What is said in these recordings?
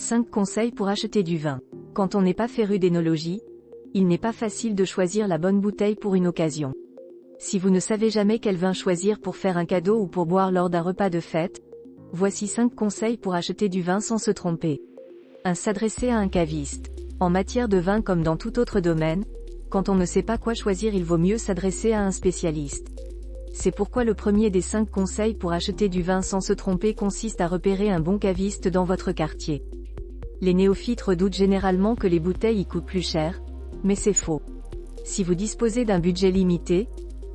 5 conseils pour acheter du vin. Quand on n'est pas féru d'énologie, il n'est pas facile de choisir la bonne bouteille pour une occasion. Si vous ne savez jamais quel vin choisir pour faire un cadeau ou pour boire lors d'un repas de fête, voici 5 conseils pour acheter du vin sans se tromper. 1. S'adresser à un caviste. En matière de vin comme dans tout autre domaine, quand on ne sait pas quoi choisir, il vaut mieux s'adresser à un spécialiste. C'est pourquoi le premier des 5 conseils pour acheter du vin sans se tromper consiste à repérer un bon caviste dans votre quartier. Les néophytes redoutent généralement que les bouteilles y coûtent plus cher, mais c'est faux. Si vous disposez d'un budget limité,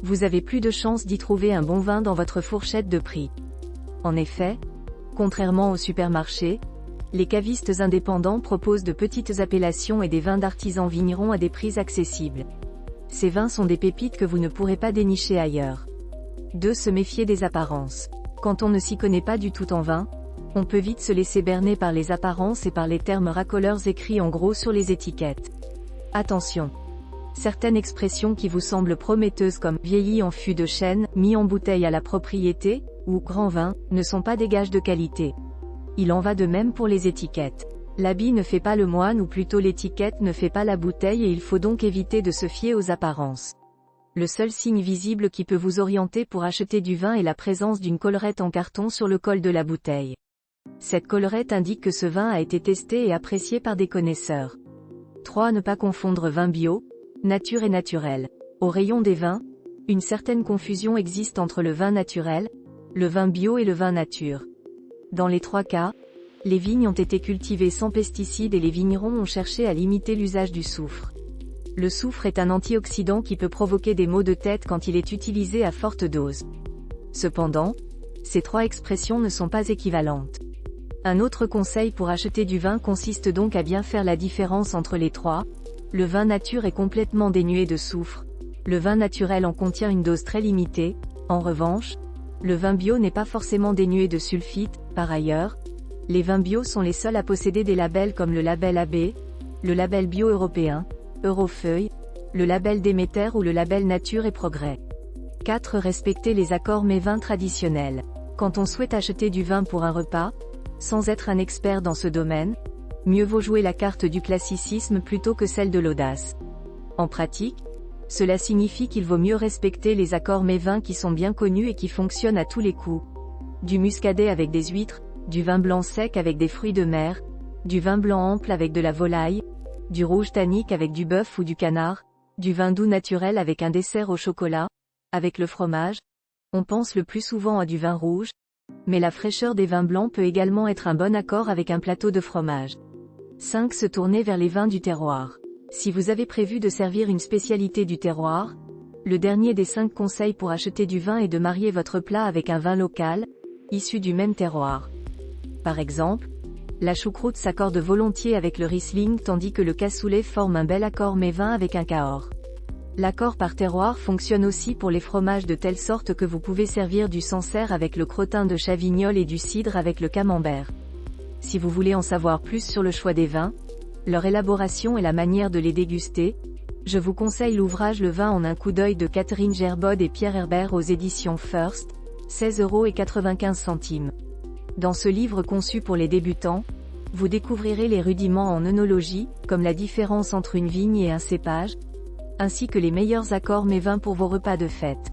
vous avez plus de chances d'y trouver un bon vin dans votre fourchette de prix. En effet, contrairement au supermarché, les cavistes indépendants proposent de petites appellations et des vins d'artisans vignerons à des prix accessibles. Ces vins sont des pépites que vous ne pourrez pas dénicher ailleurs. 2. Se méfier des apparences. Quand on ne s'y connaît pas du tout en vin, on peut vite se laisser berner par les apparences et par les termes racoleurs écrits en gros sur les étiquettes. Attention! Certaines expressions qui vous semblent prometteuses comme « vieilli en fût de chêne, mis en bouteille à la propriété » ou « grand vin » ne sont pas des gages de qualité. Il en va de même pour les étiquettes. L'habit ne fait pas le moine ou plutôt l'étiquette ne fait pas la bouteille et il faut donc éviter de se fier aux apparences. Le seul signe visible qui peut vous orienter pour acheter du vin est la présence d'une collerette en carton sur le col de la bouteille. Cette collerette indique que ce vin a été testé et apprécié par des connaisseurs. 3. Ne pas confondre vin bio, nature et naturel. Au rayon des vins, une certaine confusion existe entre le vin naturel, le vin bio et le vin nature. Dans les 3 cas, les vignes ont été cultivées sans pesticides et les vignerons ont cherché à limiter l'usage du soufre. Le soufre est un antioxydant qui peut provoquer des maux de tête quand il est utilisé à forte dose. Cependant, ces 3 expressions ne sont pas équivalentes. Un autre conseil pour acheter du vin consiste donc à bien faire la différence entre les 3. Le vin nature est complètement dénué de soufre. Le vin naturel en contient une dose très limitée. En revanche, le vin bio n'est pas forcément dénué de sulfite. Par ailleurs, les vins bio sont les seuls à posséder des labels comme le label AB, le label bio européen, Eurofeuille, le label Déméter ou le label Nature et Progrès. 4. Respecter les accords mets vins traditionnels. Quand on souhaite acheter du vin pour un repas, sans être un expert dans ce domaine, mieux vaut jouer la carte du classicisme plutôt que celle de l'audace. En pratique, cela signifie qu'il vaut mieux respecter les accords mets vins qui sont bien connus et qui fonctionnent à tous les coups. Du muscadet avec des huîtres, du vin blanc sec avec des fruits de mer, du vin blanc ample avec de la volaille, du rouge tannique avec du bœuf ou du canard, du vin doux naturel avec un dessert au chocolat, avec le fromage. On pense le plus souvent à du vin rouge, mais la fraîcheur des vins blancs peut également être un bon accord avec un plateau de fromage. 5. Se tourner vers les vins du terroir. Si vous avez prévu de servir une spécialité du terroir, le dernier des 5 conseils pour acheter du vin est de marier votre plat avec un vin local, issu du même terroir. Par exemple, la choucroute s'accorde volontiers avec le Riesling tandis que le cassoulet forme un bel accord mets vin avec un Cahors. L'accord par terroir fonctionne aussi pour les fromages de telle sorte que vous pouvez servir du Sancerre avec le crottin de Chavignol et du cidre avec le Camembert. Si vous voulez en savoir plus sur le choix des vins, leur élaboration et la manière de les déguster, je vous conseille l'ouvrage Le vin en un coup d'œil de Catherine Gerbod et Pierre Herbert aux éditions First, 16,95 €. Dans ce livre conçu pour les débutants, vous découvrirez les rudiments en œnologie, comme la différence entre une vigne et un cépage, ainsi que les meilleurs accords mets vins pour vos repas de fête.